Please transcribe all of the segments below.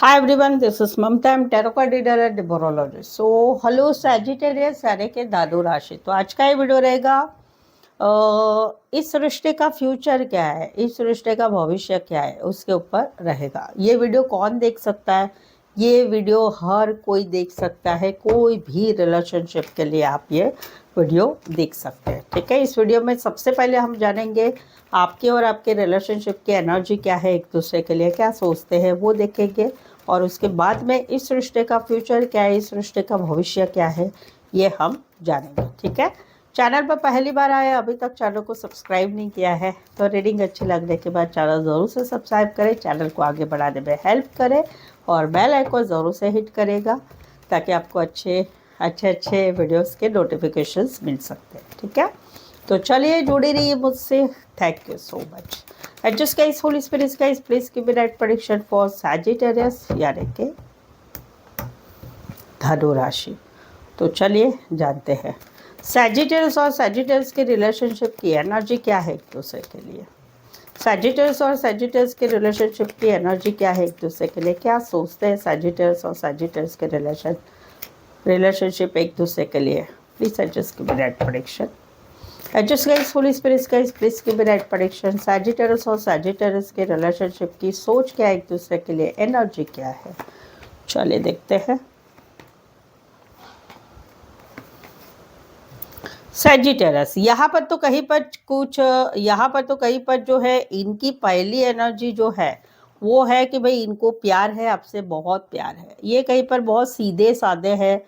Hi everyone, this is Mamta. I'm tarot card reader and numerologist. So, hello Sagittarius यानी के धानु राशि। तो आज का ये वीडियो रहेगा इस रिश्ते का फ्यूचर क्या है, इस रिश्ते का भविष्य क्या है, उसके ऊपर रहेगा। ये वीडियो कौन देख सकता है? ये वीडियो हर कोई देख सकता है। कोई भी रिलेशनशिप के लिए आप ये वीडियो देख सकते हैं। ठीक है, इस वीडियो में सबसे पहले हम जानेंगे आपके और आपके रिलेशनशिप की एनर्जी क्या है, एक दूसरे के लिए क्या सोचते हैं वो देखेंगे, और उसके बाद में इस रिश्ते का फ्यूचर क्या है, इस रिश्ते का भविष्य क्या है, ये हम जानेंगे। ठीक है, चैनल पर पहली बार आए, अभी तक चैनल को सब्सक्राइब नहीं किया है तो रीडिंग अच्छी लगने के बाद चैनल ज़रूर से सब्सक्राइब करें, चैनल को आगे बढ़ाने में हेल्प करें और बेल आइकन ज़रूर से हिट करेगा ताकि आपको अच्छे वीडियोस के नोटिफिकेशंस मिल सकते हैं। ठीक है, तो चलिए जुड़े रहिए मुझसे। Thank you so much. And just guys, holy spirits guys, please give me right prediction for Sagittarius यानी के धनु राशि। तो चलिए जानते हैं सैजिटेरियस और सैजिटेरियस के रिलेशनशिप की एनर्जी क्या है एक दूसरे के लिए। सैजिटेरियस और सैजिटेरियस के रिलेशनशिप की एनर्जी क्या है एक दूसरे के लिए, क्या सोचते हैं सैजिटेरियस और सैजिटेरियस के रिलेशनशिप एक दूसरे के लिए। Please just give me right prediction. Just guys, Holy Spirits guys, please give me right prediction। Sagittarius और Sagittarius के रिलेशनशिप की सोच क्या है एक दूसरे के लिए, एनर्जी क्या है, चलिए देखते हैं। Sagittarius, यहाँ पर तो कहीं पर जो है इनकी पहली एनर्जी जो है वो है कि भाई इनको प्यार है, आपसे बहुत प्यार है। ये कहीं पर बहुत सीधे साधे हैं,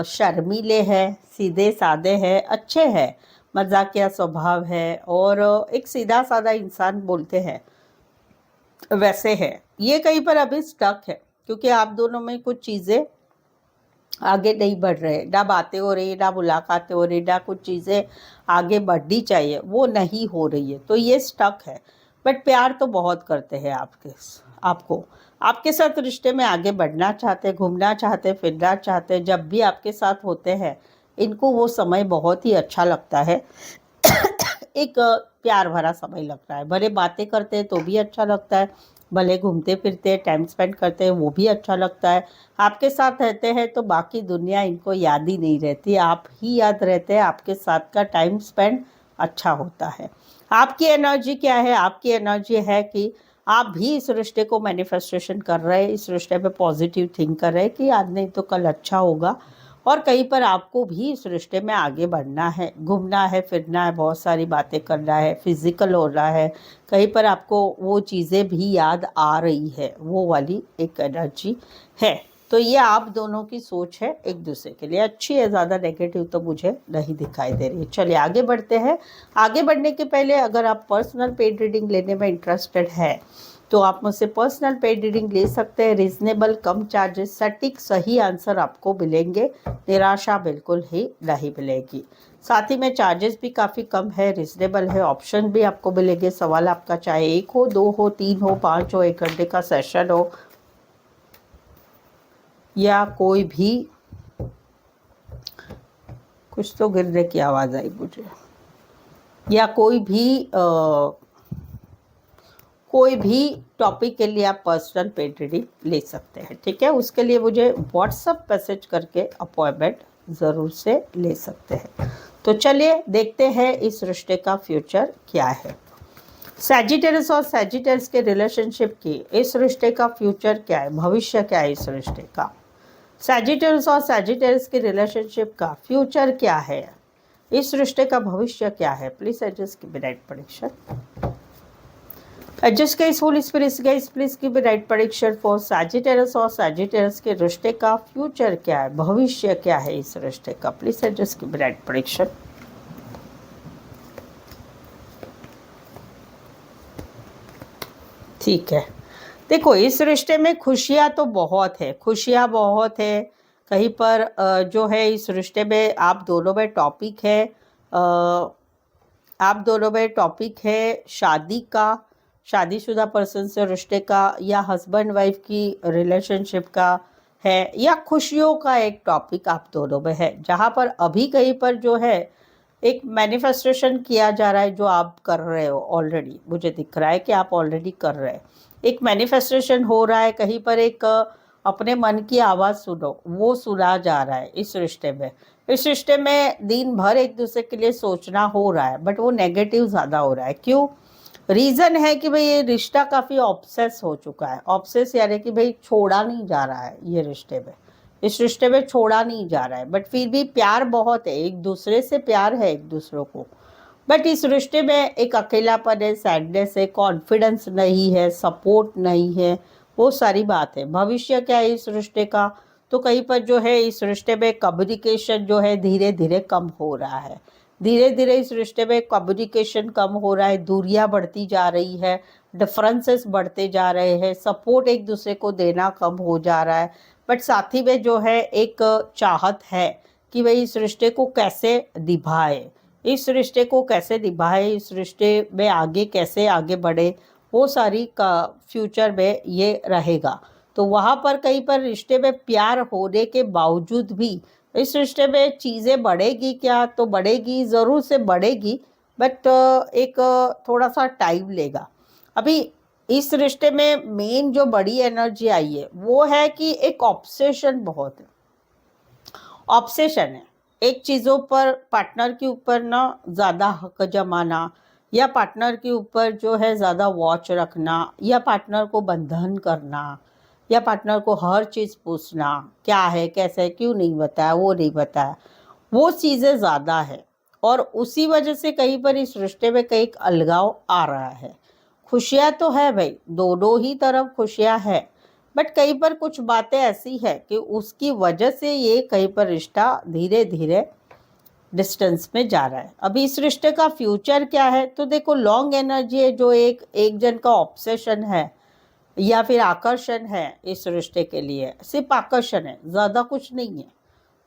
शर्मीले हैं, सीधे साधे हैं, अच्छे हैं, मजाकिया स्वभाव है और एक सीधा साधा इंसान बोलते हैं वैसे है। ये कहीं पर अभी स्टक है क्योंकि आप दोनों में कुछ चीज़ें आगे नहीं बढ़ रहे, ना बातें हो रही, ना मुलाकातें हो रही, ना कुछ चीज़ें आगे बढ़नी चाहिए वो नहीं हो रही है, तो ये स्टक है। बट प्यार तो बहुत करते हैं आपको आपके साथ रिश्ते में आगे बढ़ना चाहते, घूमना चाहते, फिरना चाहते। जब भी आपके साथ होते हैं इनको वो समय बहुत ही अच्छा लगता है। एक प्यार भरा समय लगता है। भले बातें करते हैं तो भी अच्छा लगता है, भले घूमते फिरते टाइम स्पेंड करते हैं वो भी अच्छा लगता है। आपके साथ रहते हैं तो बाकी दुनिया इनको याद ही नहीं रहती, आप ही याद रहते हैं। आपके साथ का टाइम स्पेंड अच्छा होता है। आपकी एनर्जी क्या है? आपकी एनर्जी है कि आप भी इस रिश्ते को मैनिफेस्टेशन कर रहे हैं, इस रिश्ते पे पॉजिटिव थिंक कर रहे हैं कि आज नहीं तो कल अच्छा होगा। और कहीं पर आपको भी इस रिश्ते में आगे बढ़ना है, घूमना है, फिरना है, बहुत सारी बातें करना है, फिजिकल हो रहा है। कहीं पर आपको वो चीज़ें भी याद आ रही है, वो वाली एक एनर्जी है। तो ये आप दोनों की सोच है एक दूसरे के लिए, अच्छी है, ज़्यादा नेगेटिव तो मुझे नहीं दिखाई दे रही है। चलिए आगे बढ़ते हैं। आगे बढ़ने के पहले अगर आप पर्सनल पेड रीडिंग लेने में इंटरेस्टेड है तो आप मुझसे पर्सनल पेड रीडिंग ले सकते हैं। रीजनेबल, कम चार्जेस, सटीक सही आंसर आपको मिलेंगे, निराशा बिल्कुल ही नहीं मिलेगी। साथ ही में चार्जेस भी काफ़ी कम है, रीजनेबल है, ऑप्शन भी आपको मिलेंगे। सवाल आपका चाहे 1 हो, 2 हो, 3 हो, 5 हो, 1 घंटे का सेशन हो या कोई भी, कुछ तो गिरने की आवाज़ आई मुझे, या कोई भी टॉपिक के लिए आप पर्सनल पेड रीडिंग ले सकते हैं। ठीक है, उसके लिए मुझे व्हाट्सएप मैसेज करके अपॉइंटमेंट ज़रूर से ले सकते हैं। तो चलिए देखते हैं इस रिश्ते का फ्यूचर क्या है। सैजिटेरियस और सैजिटेरियस के रिलेशनशिप की इस रिश्ते का फ्यूचर क्या है, भविष्य क्या है इस रिश्ते का। सैजिटेरियस और सैजिटेरियस के रिलेशनशिप का फ्यूचर क्या है, इस रिश्ते का भविष्य क्या है। Please adjust give me right prediction. Adjust guys, holy spirits guys, please give me right prediction for Sagittarius और सैजिटेरियस के रिश्ते का फ्यूचर क्या है, भविष्य क्या है इस रिश्ते का। Please adjust give me right prediction. ठीक है, देखो इस रिश्ते में खुशियाँ तो बहुत है, खुशियाँ बहुत है। कहीं पर जो है इस रिश्ते में आप दोनों में टॉपिक है शादी का, शादीशुदा पर्सन से रिश्ते का, या हस्बैंड वाइफ की रिलेशनशिप का है, या खुशियों का एक टॉपिक आप दोनों में है। जहाँ पर अभी कहीं पर जो है एक मैनिफेस्टेशन किया जा रहा है जो आप कर रहे हो ऑलरेडी, मुझे दिख रहा है कि आप ऑलरेडी कर रहे हैं। एक मैनिफेस्टेशन हो रहा है कहीं पर, एक अपने मन की आवाज़ सुनो, वो सुना जा रहा है इस रिश्ते में। इस रिश्ते में दिन भर एक दूसरे के लिए सोचना हो रहा है, बट वो नेगेटिव ज़्यादा हो रहा है। क्यों? रीज़न है कि भाई ये रिश्ता काफ़ी ऑब्सेस हो चुका है। ऑब्सेस यानी कि भाई छोड़ा नहीं जा रहा है ये रिश्ते में, इस रिश्ते में छोड़ा नहीं जा रहा है, बट फिर भी प्यार बहुत है, एक दूसरे से प्यार है एक दूसरों को। बट इस रिश्ते में एक अकेलापन है, सैडनेस है, कॉन्फिडेंस नहीं है, सपोर्ट नहीं है, वो सारी बात है। भविष्य क्या है इस रिश्ते का? तो कहीं पर जो है इस रिश्ते में कम्युनिकेशन जो है धीरे धीरे कम हो रहा है। धीरे धीरे इस रिश्ते में कम्युनिकेशन कम हो रहा है, दूरियां बढ़ती जा रही है, डिफरेंसेस बढ़ते जा रहे हैं, सपोर्ट एक दूसरे को देना कम हो जा रहा है। बट साथ ही में जो है एक चाहत है कि भाई इस रिश्ते को कैसे निभाए, इस रिश्ते को कैसे निभाए, इस रिश्ते में आगे कैसे आगे बढ़े, वो सारी का फ्यूचर में ये रहेगा। तो वहाँ पर कहीं पर रिश्ते में प्यार होने के बावजूद भी इस रिश्ते में चीज़ें बढ़ेगी क्या? तो बढ़ेगी, ज़रूर से बढ़ेगी, बट एक थोड़ा सा टाइम लेगा। अभी इस रिश्ते में मेन जो बड़ी एनर्जी आई है वो है कि एक ऑब्सेशन बहुत है, ऑब्सेशन है एक चीज़ों पर, पार्टनर के ऊपर ना ज़्यादा हक जमाना, या पार्टनर के ऊपर जो है ज़्यादा वॉच रखना, या पार्टनर को बंधन करना, या पार्टनर को हर चीज़ पूछना, क्या है, कैसे है, क्यों नहीं बताया, वो नहीं बताया, वो चीज़ें ज़्यादा है। और उसी वजह से कहीं पर इस रिश्ते में कहीं अलगाव आ रहा है। खुशियाँ तो है भाई, दोनों ही तरफ खुशियाँ है, बट कहीं पर कुछ बातें ऐसी है कि उसकी वजह से ये कहीं पर रिश्ता धीरे धीरे डिस्टेंस में जा रहा है। अभी इस रिश्ते का फ्यूचर क्या है? तो देखो, लॉन्ग एनर्जी है जो एक जन का ऑब्सेशन है या फिर आकर्षण है इस रिश्ते के लिए, सिर्फ आकर्षण है, ज़्यादा कुछ नहीं है।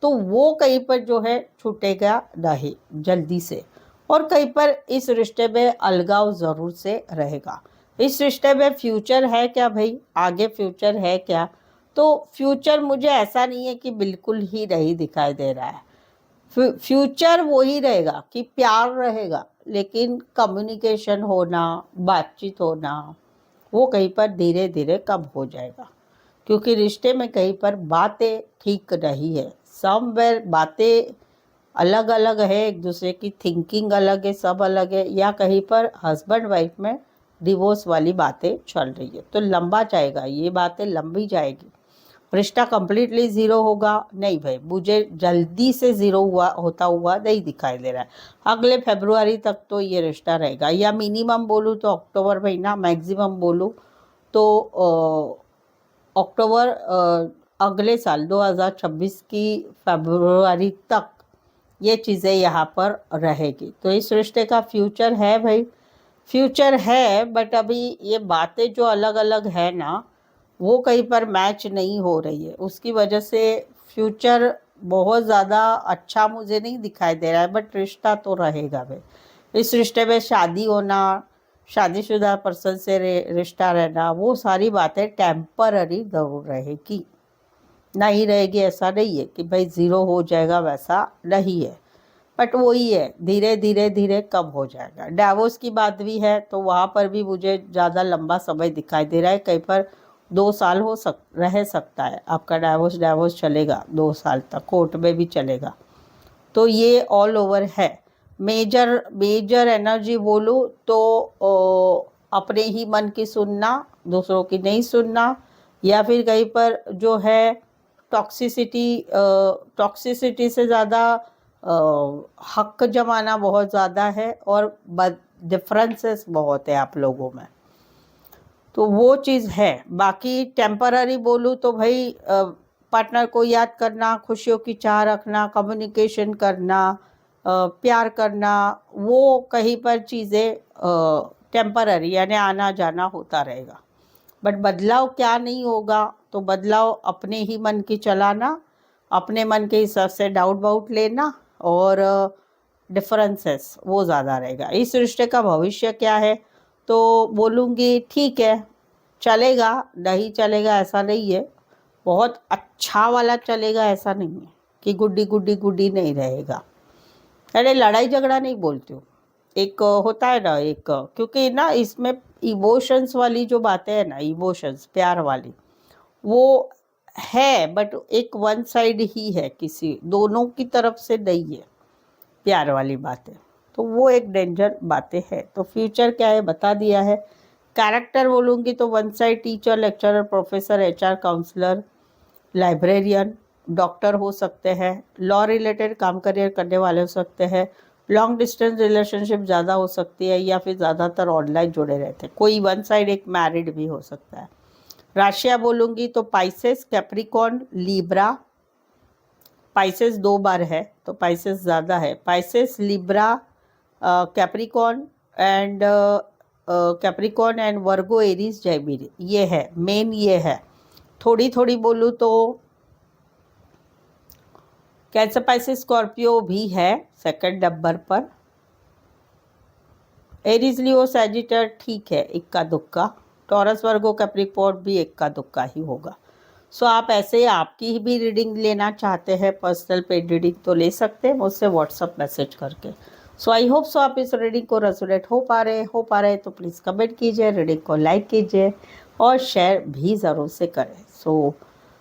तो वो कहीं पर जो है छूटेगा नहीं जल्दी से, और कहीं पर इस रिश्ते में अलगाव ज़रूर से रहेगा। इस रिश्ते में फ्यूचर है क्या भाई? आगे फ्यूचर है क्या? तो फ्यूचर मुझे ऐसा नहीं है कि बिल्कुल ही नहीं दिखाई दे रहा है। फ्यूचर वो ही रहेगा कि प्यार रहेगा, लेकिन कम्युनिकेशन होना, बातचीत होना, वो कहीं पर धीरे धीरे कम हो जाएगा। क्योंकि रिश्ते में कहीं पर बातें ठीक नहीं है, समवेयर बातें अलग अलग है, एक दूसरे की थिंकिंग अलग है, सब अलग है, या कहीं पर हस्बैंड वाइफ में डिवोर्स वाली बातें चल रही है। तो लंबा जाएगा, ये बातें लंबी जाएगी। रिश्ता कम्प्लीटली ज़ीरो होगा नहीं भाई, मुझे जल्दी से ज़ीरो होता हुआ नहीं दिखाई दे रहा है। अगले फरवरी तक तो ये रिश्ता रहेगा, या मिनिमम बोलूँ तो अक्टूबर महीना, मैक्सिमम बोलूँ तो अक्टूबर अगले साल 2026 की फरवरी तक ये चीज़ें यहाँ पर रहेगी। तो इस रिश्ते का फ्यूचर है भाई, फ्यूचर है, बट अभी ये बातें जो अलग अलग है ना, वो कहीं पर मैच नहीं हो रही है। उसकी वजह से फ्यूचर बहुत ज़्यादा अच्छा मुझे नहीं दिखाई दे रहा है, बट रिश्ता तो रहेगा भाई। इस रिश्ते में शादी होना, शादीशुदा पर्सन से रिश्ता रहना, वो सारी बातें टेम्पररी ज़रूर रहेगी, नहीं रहेगी ऐसा नहीं है कि भाई ज़ीरो हो जाएगा, वैसा नहीं है। बट वही है, धीरे धीरे धीरे कम हो जाएगा। डाइवोर्स की बात भी है तो वहाँ पर भी मुझे ज़्यादा लंबा समय दिखाई दे रहा है, कहीं पर 2 साल रह सकता है आपका डाइवोर्स चलेगा 2 साल तक, कोर्ट में भी चलेगा। तो ये ऑल ओवर है। मेजर एनर्जी बोलूँ तो अपने ही मन की सुनना, दूसरों की नहीं सुनना, या फिर कहीं पर जो है टॉक्सिसिटी से ज़्यादा हक जमाना बहुत ज़्यादा है, और डिफरेंसेस बहुत है आप लोगों में, तो वो चीज़ है। बाकी टेम्पररी बोलूँ तो भाई पार्टनर को याद करना, खुशियों की चाह रखना, कम्युनिकेशन करना, प्यार करना, वो कहीं पर चीज़ें टेम्पररी यानी आना जाना होता रहेगा। बट बदलाव क्या नहीं होगा? तो बदलाव अपने ही मन की चलाना, अपने मन के हिसाब से डाउट लेना, और डिफरेंसेस वो ज़्यादा रहेगा। इस रिश्ते का भविष्य क्या है? तो बोलूँगी ठीक है, चलेगा, नहीं चलेगा ऐसा नहीं है, बहुत अच्छा वाला चलेगा ऐसा नहीं है कि गुड्डी गुड्डी गुड्डी नहीं रहेगा। अरे लड़ाई झगड़ा नहीं बोलती हूँ, एक होता है ना एक क्योंकि ना इसमें इमोशंस वाली जो बातें हैं ना, इमोशंस प्यार वाली, वो है बट एक वन साइड ही है, किसी दोनों की तरफ से नहीं है प्यार वाली बातें। तो वो एक डेंजर बातें है। तो फ्यूचर क्या है बता दिया है। कैरेक्टर बोलूँगी तो one side teacher, lecturer, professor, HR, counsellor, librarian, doctor हो सकते हैं, लॉ रिलेटेड काम करियर करने वाले हो सकते हैं, लॉन्ग डिस्टेंस रिलेशनशिप ज़्यादा हो सकती है या फिर ज़्यादातर ऑनलाइन जुड़े रहते हैं। कोई वन साइड एक मैरिड भी हो सकता है। राशियाँ बोलूँगी तो पाइसेस, कैप्रिकॉर्न, लिब्रा। पाइसेस 2 बार है तो पाइसेस ज़्यादा है। Pisces, Libra, Capricorn and Capricorn and Virgo, Aries, Gemini, ये है मेन, ये है। थोड़ी थोड़ी बोलूँ तो कैंसर, पाइसेस, स्कॉर्पियो भी है सेकंड नंबर पर। एरीज, लियो, सैजिटर ठीक है, इक्का दुक्का। टॉरस, वर्गो, कैप्रिकॉर्न भी इक्का दुक्का ही होगा। सो आप ऐसे आपकी भी रीडिंग लेना चाहते हैं, पर्सनल पेड रीडिंग, तो ले सकते हैं मुझसे व्हाट्सअप मैसेज करके। सो आई होप सो आप इस रीडिंग को रेजोनेट हो पा रहे तो प्लीज़ कमेंट कीजिए, रीडिंग को लाइक कीजिए और शेयर भी ज़रूर से करें। सो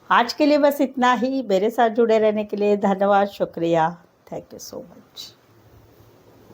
आज के लिए बस इतना ही। मेरे साथ जुड़े रहने के लिए धन्यवाद, शुक्रिया, थैंक यू सो मच।